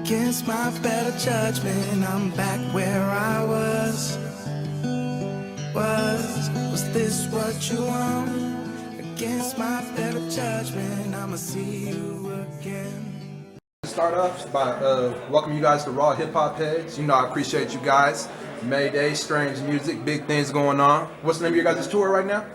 Against my better judgment, I'm back where I was. Was this what you want? Against my better judgment, I'ma see you again. Start off by welcoming you guys to Raw Hip Hop Heads. You know I appreciate you guys. Mayday, strange music, big things going on. What's the name of your guys' tour right now?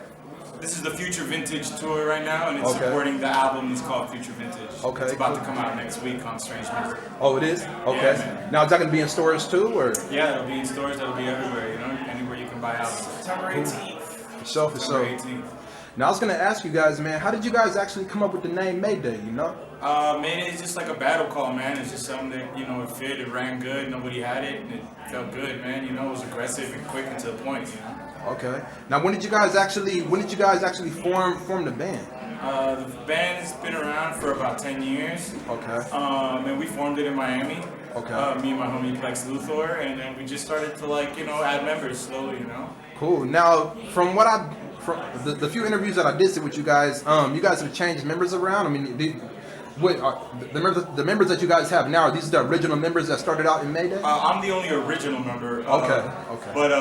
This is the Future Vintage tour right now, and it's supporting the album. It's called Future Vintage. Okay, it's about to come out next week on Strange Music. Oh, it is? Okay. Yeah, now, is that going to be in stores too, or? Yeah, it'll be in stores. It'll be everywhere. You know, anywhere you can buy albums. September 18th. For sure. September 18th. Now, I was going to ask you guys, man, how did you guys actually come up with the name Mayday? You know? Mayday is just like a battle call, man. It's just something that, you know, it fit, it ran good, nobody had it, and it felt good, man. You know, it was aggressive and quick and to the point, you know. Okay. Now, when did you guys actually form the band? The band has been around for about 10 years. Okay. And we formed it in Miami. Okay. Me and my homie Plex Luthor, and then we just started to, like, you know, add members slowly, you know. Cool. Now, from the few interviews that I did with you guys have changed members around. I mean, the members that you guys have now, are these the original members that started out in Mayday? I'm the only original member. Okay. But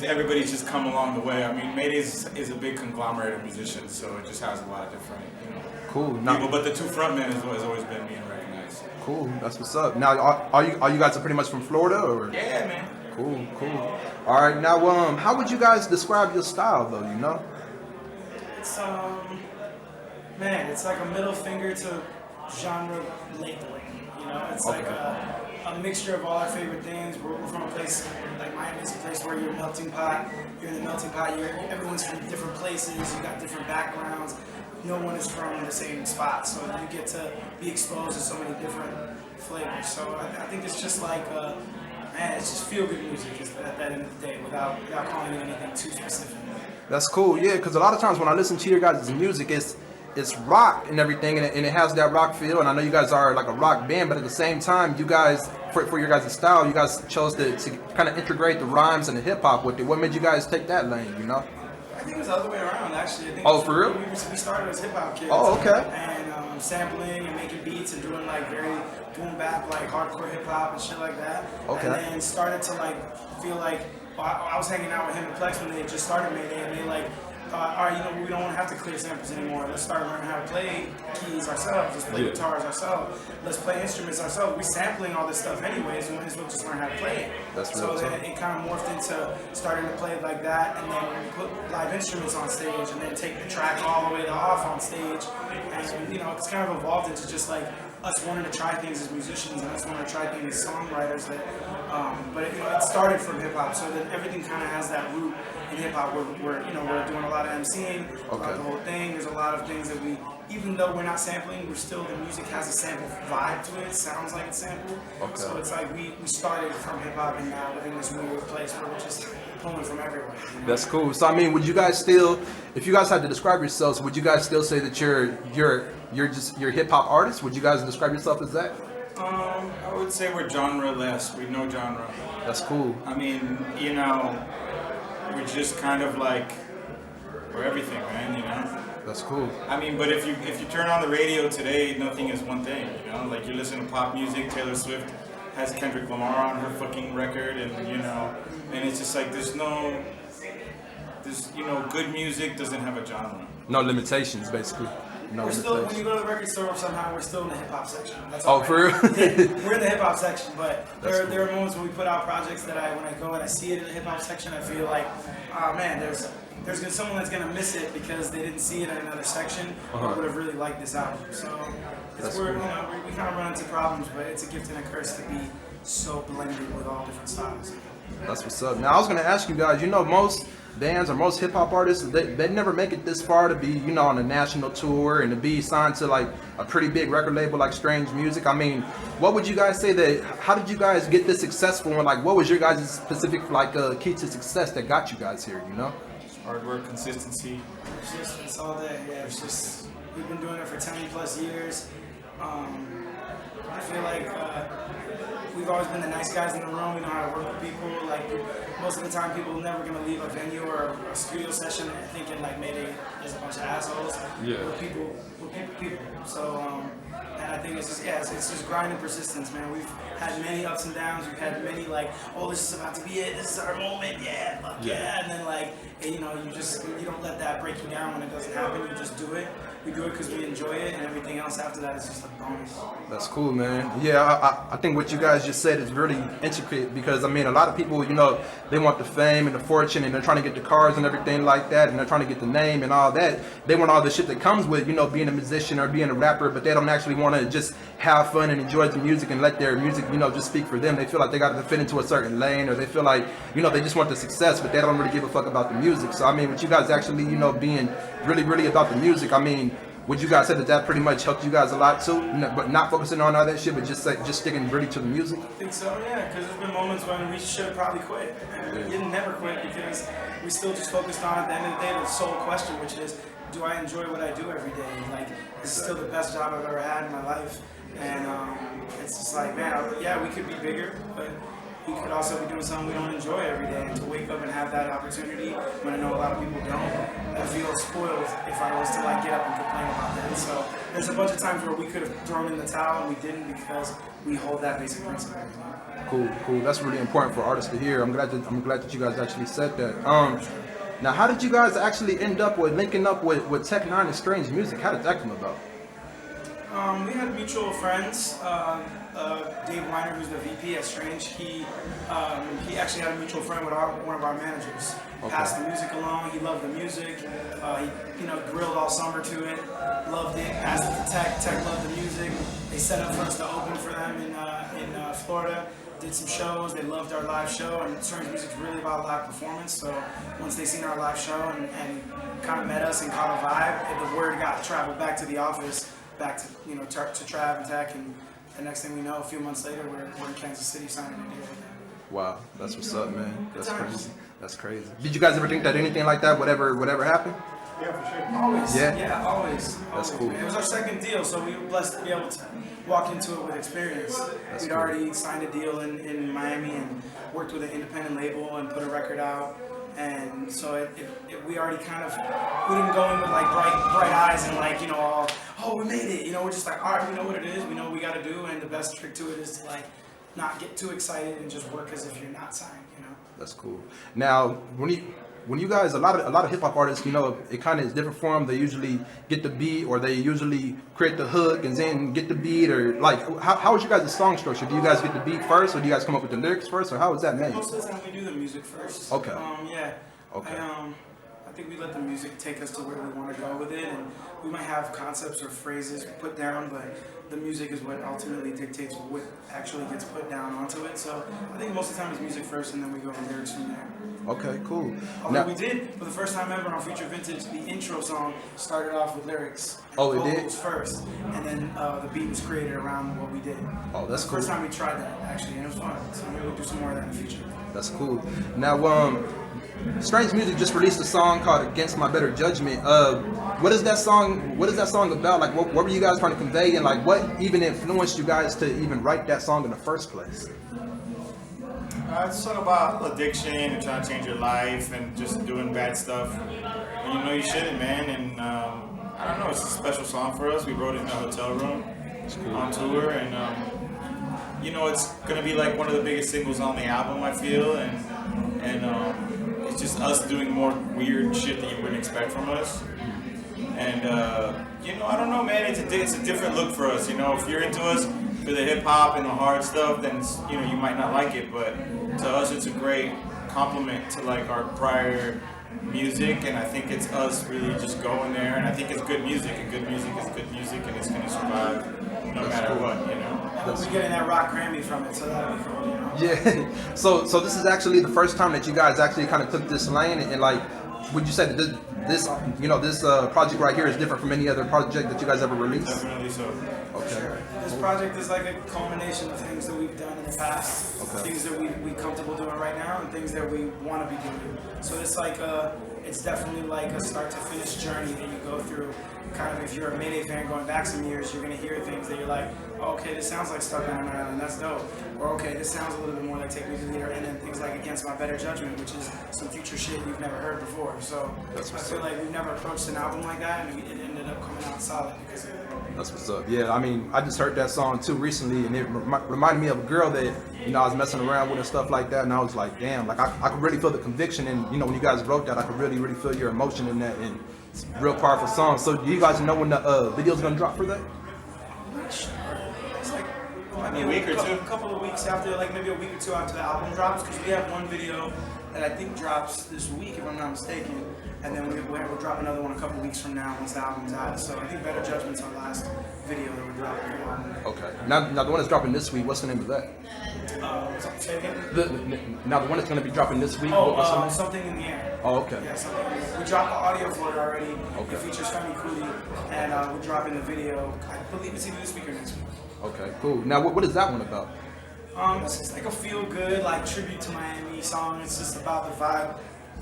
everybody's just come along the way. I mean, Mayday is a big conglomerate of musicians, so it just has a lot of different, you know, cool. people. But the two frontmen has always been being recognized. Cool. That's what's up. Now, are you guys pretty much from Florida, or? Yeah, man. Cool. All right. Now, how would you guys describe your style, though? You know? It's man, it's like a middle finger to genre labeling. You know, it's like a mixture of all our favorite things. We're from a place like Miami's a place where you're a melting pot. You're in the melting pot. Everyone's from different places. You got different backgrounds. No one is from the same spot, so you get to be exposed to so many different flavors. So I think it's just like man, it's just feel good music at that end of the day, without calling it anything too specific. That's cool. Yeah, because a lot of times when I listen to your guys' music, it's rock and everything, and it has that rock feel. And I know you guys are like a rock band, but at the same time, you guys, for your guys' style, you guys chose to kind of integrate the rhymes and the hip hop with it. What made you guys take that lane? You know? I think it was the other way around, actually. I think for real? We started as hip hop kids. Oh, okay. And sampling and making beats and doing like very boom bap, like hardcore hip hop and shit like that. Okay. And then started to like feel like I was hanging out with him and Plex when they had just started Mayday, and they like thought, all right, you know, we don't want to have to clear samples anymore. Let's start learning how to play keys ourselves. Let's play guitars ourselves. Let's play instruments ourselves. We're sampling all this stuff anyways. We might as well just learn how to play it. That's so real then it kind of morphed into starting to play it like that, and then put live instruments on stage, and then take the track all the way to off on stage. And you know, it's kind of evolved into just like us wanting to try things as musicians and us wanting to try things as songwriters. But you know, it started from hip hop, so that everything kind of has that root in hip hop. We're doing a lot of MCing, the whole thing. There's a lot of things that we, even though we're not sampling, the music has a sample vibe to it. It sounds like it's sampled. So it's like we started from hip hop, and now we're in this weird place where we're just pulling from everywhere. You know? That's cool. So I mean, would you guys still, if you guys had to describe yourselves, would you guys still say that you're hip hop artists? Would you guys describe yourself as that? I would say we're genre-less. We're no genre. That's cool. I mean, you know, we're just kind of like, we're everything, man, you know? That's cool. I mean, but if you turn on the radio today, nothing is one thing, you know? Like, you listen to pop music, Taylor Swift has Kendrick Lamar on her fucking record, and, you know, and it's just like, good music doesn't have a genre. No limitations, basically. We're still, when you go to the record store somehow, we're still in the hip hop section. That's all for real? We're in the hip hop section, but there are moments when we put out projects that when I go and I see it in the hip hop section, I feel like, oh man, there's someone that's gonna miss it because they didn't see it in another section, or would have really liked this album. So it's where, you know, we kind of run into problems, but it's a gift and a curse to be so blended with all different styles. That's what's up. Now I was gonna ask you guys, you know, most bands or most hip hop artists, they never make it this far to be, you know, on a national tour and to be signed to like a pretty big record label like Strange Music. I mean, what would you guys say how did you guys get this successful, and like what was your guys' specific like key to success that got you guys here, you know? Hard work, consistency. It's all day, yeah. It's just, we've been doing it for 10 plus years. I feel like we've always been the nice guys in the room. We know how to work with people. Like, most of the time, people are never going to leave a venue or a studio session thinking like, Mayday is a bunch of assholes. Yeah. We're people. So, and I think it's just, yeah, it's just grind and persistence, man. We've had many ups and downs. We've had many like, oh, this is about to be it. This is our moment. Yeah, fuck yeah. And then like, you know, you don't let that break you down when it doesn't happen. You just do it. We do it because we enjoy it, and everything else after that is just a bonus. That's cool, man. Yeah, I think what you guys just said is really intricate because, I mean, a lot of people, you know, they want the fame and the fortune and they're trying to get the cars and everything like that, and they're trying to get the name and all that. They want all the shit that comes with, you know, being a musician or being a rapper, but they don't actually want to just have fun and enjoy the music and let their music, you know, just speak for them. They feel like they got to fit into a certain lane, or they feel like, you know, they just want the success, but they don't really give a fuck about the music. So, I mean, with you guys actually, you know, being really about the music, I mean, would you guys say that pretty much helped you guys a lot too? But not focusing on all that shit, but just sticking really to the music? I think so, yeah, because there's been moments when we should have probably quit. And we didn't never quit because we still just focused on, at the end of the day, the sole question, which is, do I enjoy what I do every day? Like, this is still the best job I've ever had in my life. And it's just like, man, yeah, we could be bigger, but we could also be doing something we don't enjoy every day. And to wake up and have that opportunity, when I know a lot of people don't, I feel spoiled if I was to like get up and complain about that. So there's a bunch of times where we could have thrown in the towel and we didn't because we hold that basic principle. Cool. That's really important for artists to hear. I'm glad that you guys actually said that. Now, how did you guys actually end up with linking up with Tech Nine and Strange Music? How did that come about? We had mutual friends. Dave Weiner, who's the VP at Strange, he actually had a mutual friend with one of our managers. Passed the music along. He loved the music. He grilled all summer to it. Loved it. Passed it to Tech. Tech loved the music. They set up for us to open for them in Florida. Did some shows. They loved our live show, and Strange Music's really about live performance. So once they seen our live show and kind of met us and caught a vibe, the word got traveled back to the office, back to to Trav and Tech, and the next thing we know, a few months later, we're in Kansas City signing a deal with them. Wow, that's what's up, man. That's crazy. That's crazy. Did you guys ever think that anything like that would ever happen? Yeah, for sure. Always. Yeah, always. That's cool. It was our second deal, so we were blessed to be able to walk into it with experience. We'd already signed a deal in Miami and worked with an independent label and put a record out. And so we already we didn't go in with like bright eyes and like, oh, we made it. We're just like, all right, we know what it is. We know what we got to do. And the best trick to it is to like not get too excited and just work as if you're not signed, That's cool. Now, when you guys, a lot of hip hop artists, it kind of is different for them. They usually get the beat, or they usually create the hook and then get the beat, or like, how is you guys' song structure? Do you guys get the beat first, or do you guys come up with the lyrics first, or how is that made? Most of the time we do the music first. Okay. Yeah. Okay. I think we let the music take us to where we want to go with it, and we might have concepts or phrases put down, but the music is what ultimately dictates what actually gets put down onto it. So I think most of the time it's music first, and then we go to lyrics from there. Okay, cool. Although we did, for the first time ever on Future Vintage, the intro song started off with lyrics. Oh, it did? Vocals first, and then the beat was created around what we did. Oh, that's cool. First time we tried that, actually, and it was fun. So maybe we'll do some more of that in the future. That's cool. Now, Strange Music just released a song called "Against My Better Judgment." What is that song? What is that song about? Like, what were you guys trying to convey, and like, what even influenced you guys to even write that song in the first place? It's sort of about addiction and trying to change your life and just doing bad stuff. And you know you shouldn't, man. And I don't know, it's a special song for us. We wrote it in a hotel room on tour, and it's gonna be like one of the biggest singles on the album, I feel, and it's just us doing more weird shit that you wouldn't expect from us. And I don't know, man. It's a different look for us. If you're into us for the hip hop and the hard stuff, then you might not like it. But to us, it's a great compliment to like our prior music, and I think it's us really just going there. And I think it's good music, and good music is good music, and it's gonna survive no matter what. We're getting that rock Grammy from it, so that'll be cool. Yeah. So this is actually the first time that you guys actually kind of took this lane, and like, would you say that this project right here is different from any other project that you guys ever released? Definitely so. Okay. Sure. This project is like a culmination of things that we've done in the past, things that we're comfortable doing right now, and things that we want to be doing. So it's definitely like a start to finish journey that you go through. Kind of, if you're a Mayday fan going back some years, you're gonna hear things that you're like, oh, okay, this sounds like Stuck on an Island, that's dope. Or okay, this sounds a little bit more like Take Me to Leader, and then things like Against My Better Judgment, which is some future shit you've never heard before. So I feel like we've never approached an album like that, and it ended up coming out solid because of it. That's what's up. Yeah, I mean, I just heard that song too recently, and it reminded me of a girl that, you know, I was messing around with and stuff like that, and I was like, damn, like I could really feel the conviction, and you know, when you guys wrote that, I could really feel your emotion in that, and it's a real powerful song. So do you guys know when the video's gonna drop for that? I'm not sure. It's like Maybe a week or two. A couple of weeks after, like maybe a week or two after the album drops, because we have one video that I think drops this week, if I'm not mistaken, and then we'll drop another one a couple of weeks from now once the album's out. So I think Better Judgment's our last video that we're dropping. Okay. Now the one that's dropping this week, what's the name of that? Say again? Now the one that's gonna be dropping this week. What's the name? Something in the Air. Oh, okay. Yeah, something. We dropped the audio for it already. Okay. It features Femi Kuti, and we're dropping the video. I believe it's either this week or next week. Okay, cool. Now what is that one about? It's just like a feel-good, like tribute to Miami song. It's just about the vibe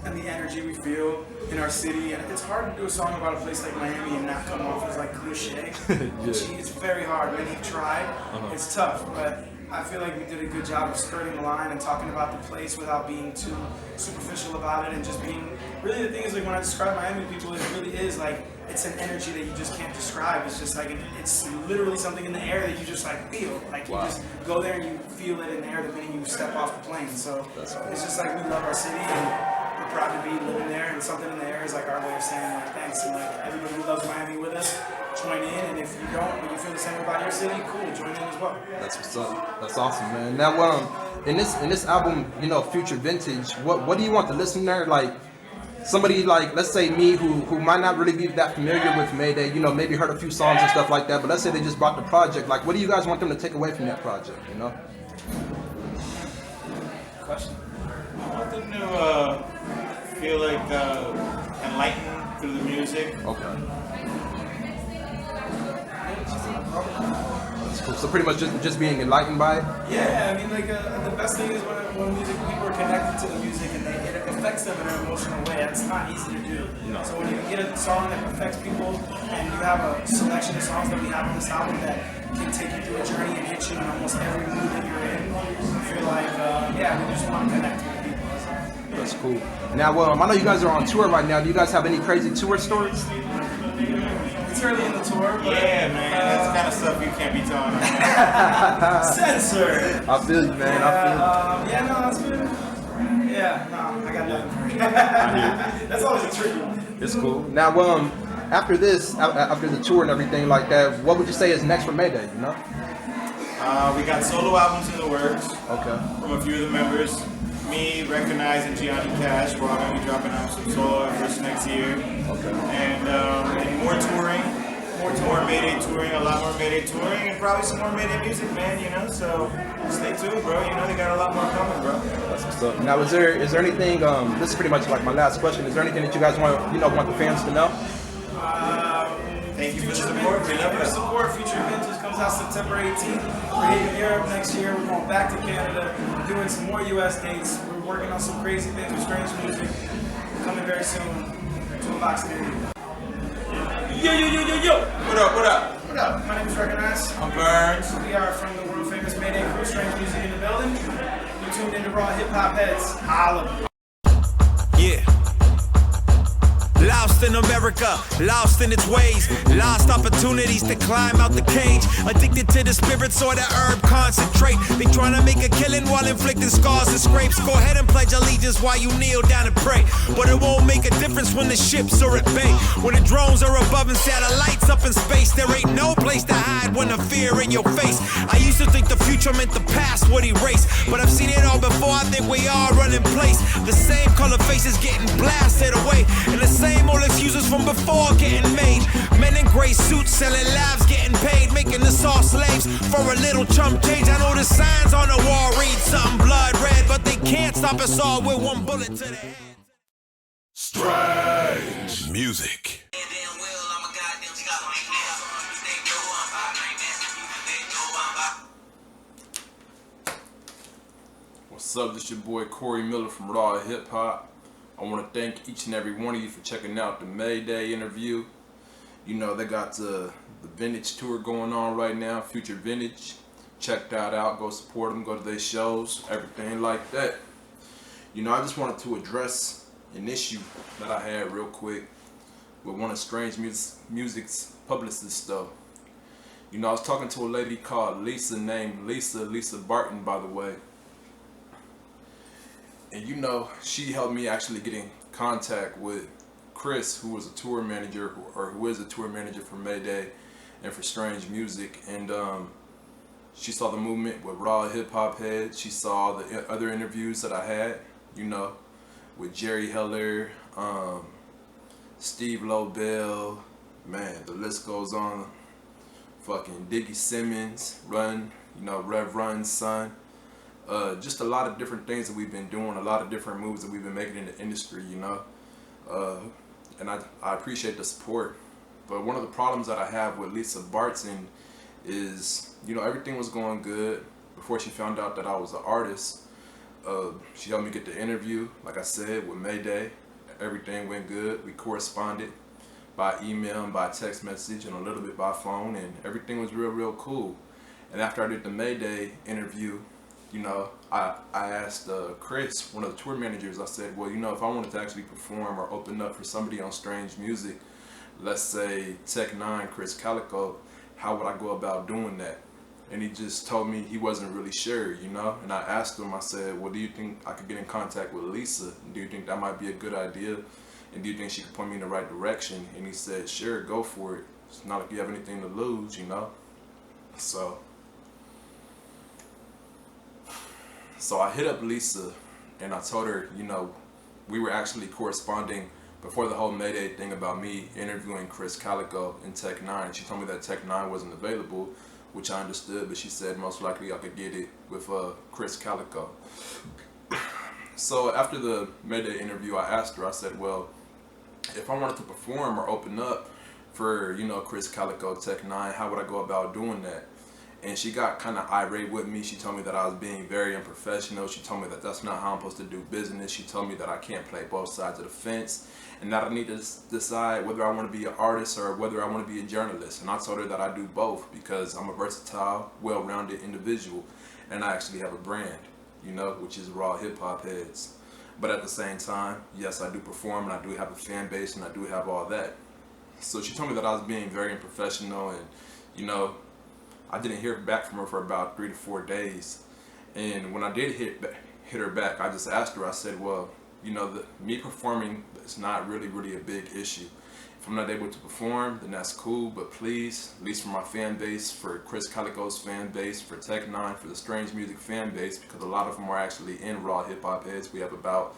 and the energy we feel in our city. And it's hard to do a song about a place like Miami and not come off as like cliche. Yeah. It's very hard. When you've tried, it's tough. But I feel like we did a good job of skirting the line and talking about the place without being too superficial about it, and just being, really the thing is, like when I describe Miami to people, it really is like, it's an energy that you just can't describe. It's just like, it's literally something in the air that you just like feel. Like you just go there and you feel it in the air the minute you step off the plane. So it's just like, we love our city and we're proud to be living there, and something in the air is like our way of saying like thanks, and like everybody who loves Miami with us, join in, and if you don't, but you feel the same about your city, cool, join in as well. That's what's up. That's awesome, man. Now, in this album, you know, Future Vintage, what do you want the listener, like, somebody like, let's say me, who might not really be that familiar with Mayday, you know, maybe heard a few songs and stuff like that, but let's say they just bought the project, like, what do you guys want them to take away from that project, you know? Question. I want them to feel like enlightened through the music. Okay. That's cool. So pretty much just being enlightened by it? Yeah, I mean, like the best thing is when music, people are connected to the music and it affects them in an emotional way. That's not easy to do. No. So when you get a song that affects people, and you have a selection of songs that we have on this album that can take you through a journey and hit you in almost every mood that you're in, you feel like, yeah, we just want to connect with people. That's cool. Now, I know you guys are on tour right now. Do you guys have any crazy tour stories? It's early in the tour, but Yeah, man, that's the kind of stuff you can't be telling them. censored. I feel you, man. I Yeah, no, it's good. Yeah, no, I got nothing for you. That's always a tricky one. feel you. It's cool. Now, after this, after the tour and everything like that, what would you say is next for Mayday, you know? We got solo albums in the works Okay. from a few of the members. Me, Recognize, and Gianni Cash. We're all going to be dropping out some solo efforts next year. Okay. And more touring, more Mayday touring, a lot more Mayday touring, and probably some more Mayday music, man, you know? So stay tuned, bro. You know, they got a lot more coming, bro. That's what's up. Now, is there anything? This is pretty much like my last question. Is there anything that you guys want the fans to know? Thank you for the support. We love Your it. support. Future Vintage comes out September 18th. We're hitting Europe next year. We're going back to Canada, doing some more US dates. We're working on some crazy things with strange music. Coming very soon to a box near you. Yo! What up, what up? What up? My name is Recognize. I'm Burns. We are from the world famous Mayday crew, Strange Music in the building. You tuned into Raw Hip Hop Heads. Holla. Yeah. Lost in America, lost in its ways, lost opportunities to climb out the cage. Addicted to the spirits or the herb concentrate. They trying to make a killing while inflicting scars and scrapes. Go ahead and pledge allegiance while you kneel down and pray. But it won't make a difference when the ships are at bay. When the drones are above and satellites up in space, there ain't no place to hide when the fear in your face. I used to think the future meant the past would erase, but I've seen it all before. I think we all run in place. The same color faces getting blasted away, and the same old excuses from before getting made. Men in gray suits selling lives, getting paid, making us all slaves for a little chump change. I know the signs on the wall read something blood red, but they can't stop us all with one bullet to the head. Strange music. What's up? This your boy Corey Miller from Raw Hip Hop. I want to thank each and every one of you for checking out the Mayday interview. You know, they got the Vintage tour going on right now, Future Vintage. Check that out. Go support them. Go to their shows. Everything like that. You know, I just wanted to address an issue that I had real quick with one of Strange Music's publicists, though. You know, I was talking to a lady called Lisa, named Lisa Barton, by the way. And you know, she helped me actually get in contact with Chris, who was a tour manager, or who is a tour manager for Mayday and for Strange Music. And she saw the movement with Raw Hip Hop Head. She saw the other interviews that I had, you know, with Jerry Heller, Steve Lobel, man, the list goes on. Fucking Diggy Simmons, Run, you know, Rev Run's son. Just a lot of different things that we've been doing, a lot of different moves that we've been making in the industry, you know. And I appreciate the support. But one of the problems that I have with Lisa Barton is, you know, everything was going good before she found out that I was an artist. She helped me get the interview, like I said, with Mayday. Everything went good. We corresponded by email and by text message and a little bit by phone, and everything was real cool. And after I did the Mayday interview, you know, I asked Chris, one of the tour managers, I said, well, you know, if I wanted to actually perform or open up for somebody on Strange Music, let's say Tech 9, Chris Calico, how would I go about doing that? And he just told me he wasn't really sure, you know. And I asked him, I said, well, do you think I could get in contact with Lisa? Do you think that might be a good idea? And do you think she could point me in the right direction? And he said, sure, go for it. It's not like you have anything to lose, you know. So I hit up Lisa and I told her, you know, we were actually corresponding before the whole Mayday thing about me interviewing Chris Calico in Tech 9. She told me that Tech 9 wasn't available, which I understood, but she said most likely I could get it with Chris Calico. So after the Mayday interview, I asked her, I said, well, if I wanted to perform or open up for, you know, Chris Calico, Tech 9, how would I go about doing that? And she got kind of irate with me. She told me that I was being very unprofessional. She told me that that's not how I'm supposed to do business. She told me that I can't play both sides of the fence and that I need to decide whether I want to be an artist or whether I want to be a journalist. And I told her that I do both because I'm a versatile, well-rounded individual and I actually have a brand, you know, which is Raw Hip Hop Heads. But at the same time, yes, I do perform and I do have a fan base and I do have all that. So she told me that I was being very unprofessional and, you know, I didn't hear back from her for about 3 to 4 days. And when I did hit her back, I just asked her, I said, well, you know, me performing is not really a big issue. If I'm not able to perform, then that's cool, but please, at least for my fan base, for Chris Calico's fan base, for Tech 9, for the Strange Music fan base, because a lot of them are actually in Raw Hip Hop Heads. We have about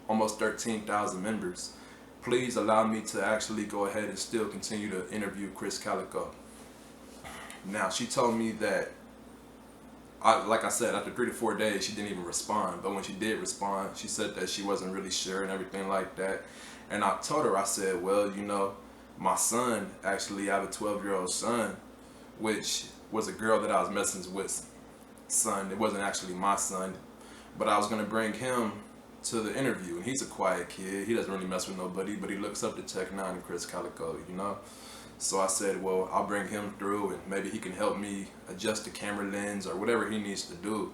almost 13,000 members. Please allow me to actually go ahead and still continue to interview Chris Calico. Now, she told me that, like I said, after 3 to 4 days, she didn't even respond. But when she did respond, she said that she wasn't really sure and everything like that. And I told her, I said, well, you know, my son, actually, I have a 12-year-old son, which was a girl that I was messing with. Son, it wasn't actually my son, but I was going to bring him to the interview. And he's a quiet kid. He doesn't really mess with nobody, but he looks up to Tech 9 and Chris Calico, you know. So I said, well, I'll bring him through and maybe he can help me adjust the camera lens or whatever he needs to do.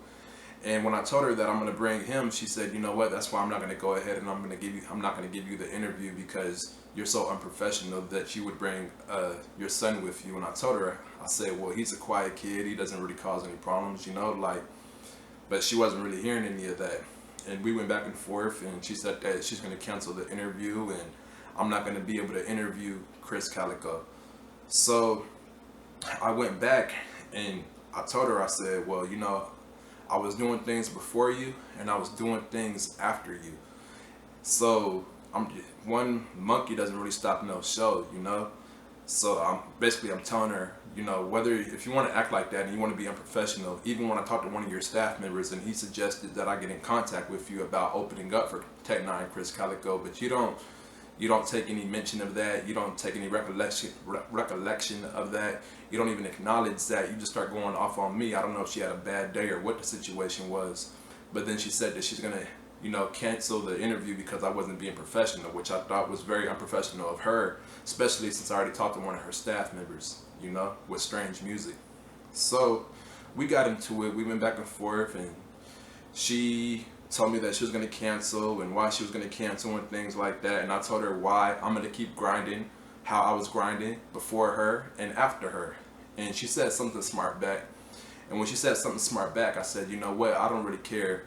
And when I told her that I'm going to bring him, she said, you know what, that's why I'm not going to go ahead and I'm not going to give you the interview because you're so unprofessional that you would bring your son with you. And I told her, I said, well, he's a quiet kid. He doesn't really cause any problems, you know, like, but she wasn't really hearing any of that. And we went back and forth and she said that she's going to cancel the interview and I'm not going to be able to interview Chris Calico. So I went back and I told her, I said, well, you know, I was doing things before you and I was doing things after you. So one monkey doesn't really stop no show, you know. So I'm telling her, you know, if you want to act like that and you want to be unprofessional, even when I talked to one of your staff members and he suggested that I get in contact with you about opening up for Tech 9 Chris Calico, but you don't take any mention of that. You don't take any recollection of that. You don't even acknowledge that. You just start going off on me. I don't know if she had a bad day or what the situation was. But then she said that she's going to, you know, cancel the interview because I wasn't being professional, which I thought was very unprofessional of her, especially since I already talked to one of her staff members, you know, with Strange Music. So we got into it. We went back and forth and she told me that she was going to cancel and why she was going to cancel and things like that. And I told her why I'm going to keep grinding, how I was grinding before her and after her. and she said something smart back. And when she said something smart back, I said, you know what, I don't really care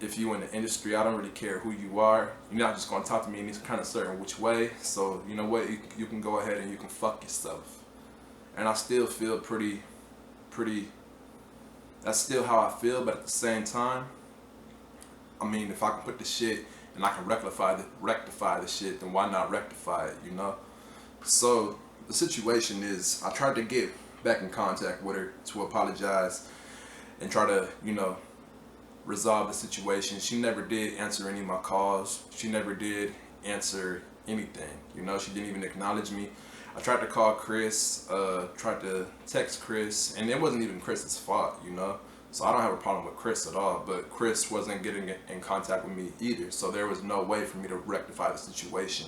if you in the industry, I don't really care who you are. You're not just gonna talk to me in this kind of certain which way. So you know what, you can go ahead and you can fuck yourself. And I still feel pretty, that's still how I feel, but at the same time, I mean, if I can put the shit and I can rectify the shit, then why not rectify it, you know? So the situation is, I tried to get back in contact with her to apologize and try to, you know, resolve the situation. She never did answer any of my calls. She never did answer anything, you know? She didn't even acknowledge me. I tried to call Chris, tried to text Chris, and it wasn't even Chris's fault, you know? So I don't have a problem with Chris at all, but Chris wasn't getting in contact with me either, so there was no way for me to rectify the situation.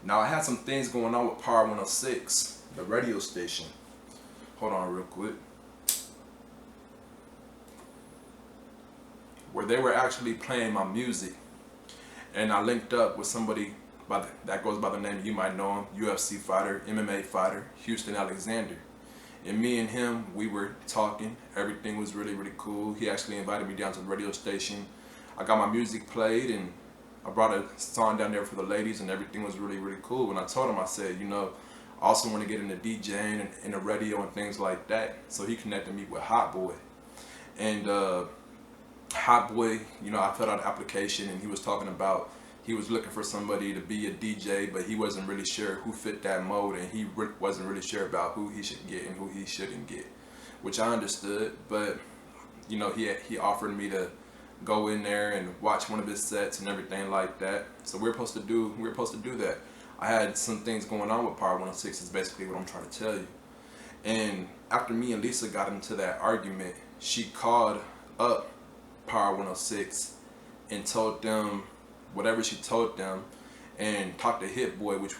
Now I had some things going on with Power 106, the radio station. Hold on real quick. Where they were actually playing my music, and I linked up with somebody that goes by the name, you might know him, UFC fighter, MMA fighter, Houston Alexander. And me and him, we were talking. Everything was really, really cool. He actually invited me down to the radio station. I got my music played, and I brought a song down there for the ladies, and everything was really, really cool. And I told him, I said, you know, I also want to get into DJing and in the radio and things like that. So he connected me with Hot Boy. And Hot Boy, you know, I filled out an application, and he was talking about he was looking for somebody to be a DJ, but he wasn't really sure who fit that mold, and he wasn't really sure about who he should get and who he shouldn't get, which I understood. But you know, he offered me to go in there and watch one of his sets and everything like that. So we were supposed to do that. I had some things going on with Power 106 is basically what I'm trying to tell you. And after me and Lisa got into that argument, she called up Power 106 and told them whatever she told them, and talked to Hot Boy, which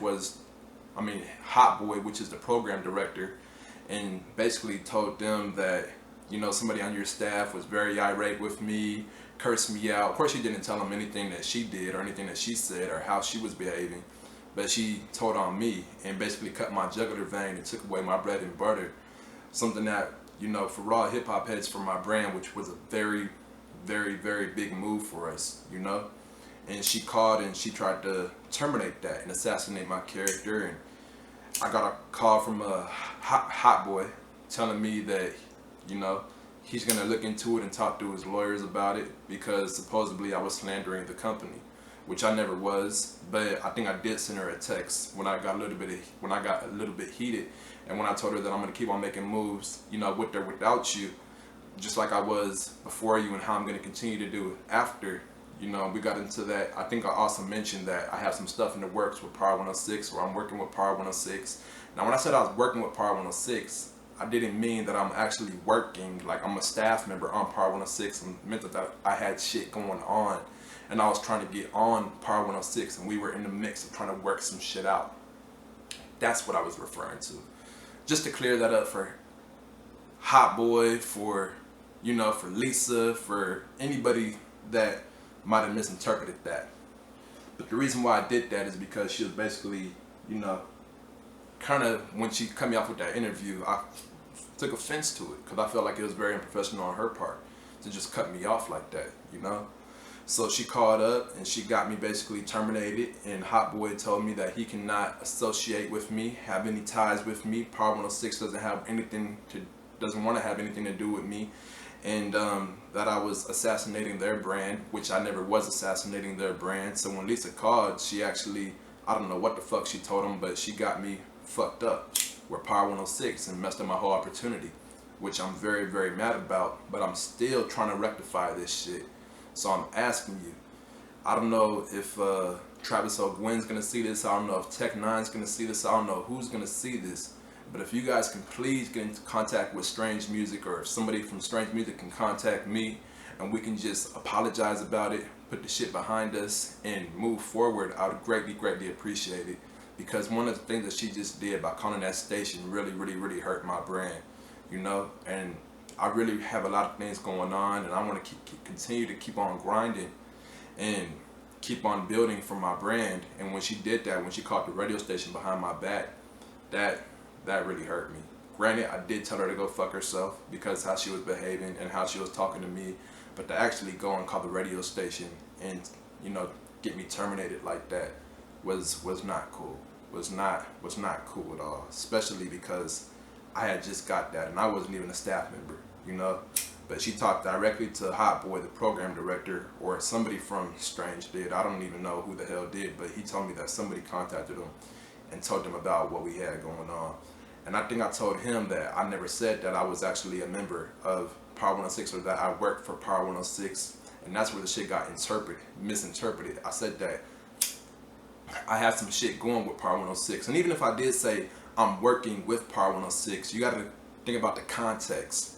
is the program director, and basically told them that, you know, somebody on your staff was very irate with me, cursed me out. Of course, she didn't tell them anything that she did or anything that she said or how she was behaving, but she told on me and basically cut my jugular vein and took away my bread and butter. Something that, you know, for raw hip hop heads, for my brand, which was a very, very, very big move for us, you know. And she called and she tried to terminate that and assassinate my character. And I got a call from a Hot Boy telling me that, you know, he's gonna look into it and talk to his lawyers about it, because supposedly I was slandering the company, which I never was. But I think I did send her a text when I got a little bit heated, and when I told her that I'm gonna keep on making moves, you know, with or without you, just like I was before you, and how I'm gonna continue to do after. You know, we got into that. I think I also mentioned that I have some stuff in the works with Power 106, where I'm working with Power 106. Now, when I said I was working with Power 106, I didn't mean that I'm actually working, like I'm a staff member on Power 106. I meant that I had shit going on, and I was trying to get on Power 106, and we were in the mix of trying to work some shit out. That's what I was referring to. Just to clear that up for Hot Boy, for, you know, for Lisa, for anybody that might have misinterpreted that. But the reason why I did that is because she was basically, you know, kind of, when she cut me off with that interview, I took offense to it, because I felt like it was very unprofessional on her part to just cut me off like that, you know. So she called up and she got me basically terminated, and Hot Boy told me that he cannot associate with me, have any ties with me. Power 106 doesn't want to have anything to do with me, and that I was assassinating their brand, which I never was assassinating their brand. So when Lisa called, she actually, I don't know what the fuck she told him, but she got me fucked up with Power 106 and messed up my whole opportunity, which I'm very, very mad about, but I'm still trying to rectify this shit. So I'm asking you, I don't know if Travis O'Gwen's gonna see this, I don't know if Tech Nine's gonna see this, I don't know who's gonna see this, but if you guys can please get into contact with Strange Music, or if somebody from Strange Music can contact me, and we can just apologize about it, put the shit behind us, and move forward, I would greatly, greatly appreciate it. Because one of the things that she just did by calling that station really, really, really hurt my brand, you know? And I really have a lot of things going on, and I want to continue to keep on grinding and keep on building for my brand. And when she did that, when she called the radio station behind my back, that really hurt me. Granted, I did tell her to go fuck herself because how she was behaving and how she was talking to me, but to actually go and call the radio station and, you know, get me terminated like that was not cool. Was not cool at all. Especially because I had just got that and I wasn't even a staff member, you know. But she talked directly to Hot Boy, the program director, or somebody from Strange did. I don't even know who the hell did, but he told me that somebody contacted him and told him about what we had going on. And I think I told him that I never said that I was actually a member of Power 106 or that I worked for Power 106. And that's where the shit got misinterpreted. I said that I had some shit going with Power 106. And even if I did say I'm working with Power 106, you gotta think about the context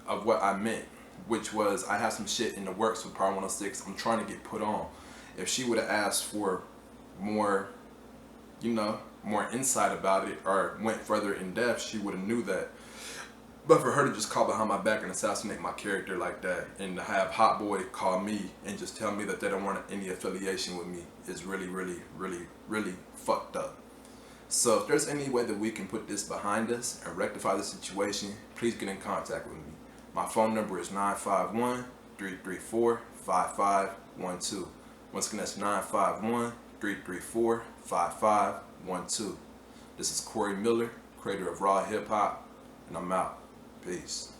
of what I meant, which was I have some shit in the works with Power 106 I'm trying to get put on. If she would have asked for more, you know, more insight about it or went further in depth, she would have knew that. But for her to just call behind my back and assassinate my character like that, and to have Hot Boy call me and just tell me that they don't want any affiliation with me is really, really, really, really fucked up. So if there's any way that we can put this behind us and rectify the situation, please get in contact with me. My phone number is 951-334-5512. Once again, that's 951-334-5512. This is Corey Miller, creator of Raw Hip Hop, and I'm out. Peace.